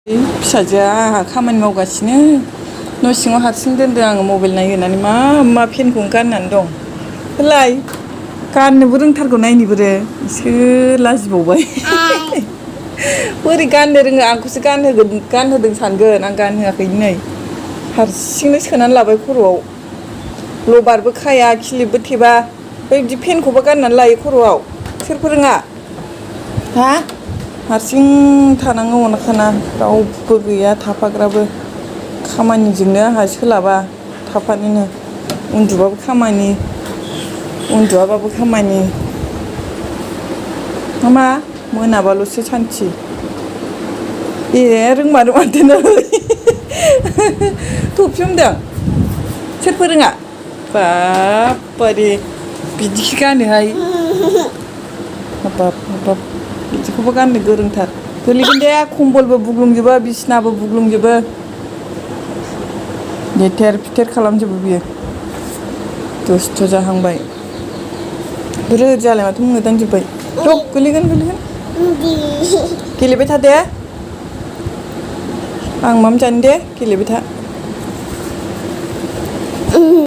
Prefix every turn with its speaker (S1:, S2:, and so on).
S1: फिसाजोआ आंहा खामानि मावगासिनो न' सिङाव हारसिं दोनदों आङो मबाइल नायनो होननानै मा फेनखौनो गाननानै दं होलाय गाननोबो रोंथारगौ नायनोबो इसोर लाजिबावबाय बोरै गाननो रोङो आंखौसो गानहोदों सानगोन आं गानहोआखै नै हारसिंनो सोनानै लाबाय खर'आव लबारबो खाया खिलिबबो थेबा बिदि फेनखौबो गाननानै लायो खर'आव सोर फोरोङा हा हारसिं थानाङो अनखाना रावबो गैया थाफाग्राबो खामानिजोंनो आंहा सोलाबा थाफानोनो उन्दुबाबो खामानि उन्दुआबाबो खामानि मा मोनाबाल'सो सान्थि रोंमारो माथो नै थफि हमदों सोर फोरोङा बाबारे बिदिसो गानोहाय हाबाब बिदिखौबो गाननो गोरोंथार गोलैगोन दे खम्बलबो बुग्लुंजोबो बिसिनाबो बुग्लुंजोबो लेथेर फिथेर खालामजोबो बियो दुस्थ' जाहांबाय रोद जालाय माथो मोदानजोब्बाय थ' गोलैगोन गेलेबाय था दे आं माम जानो दे गेलेबाय था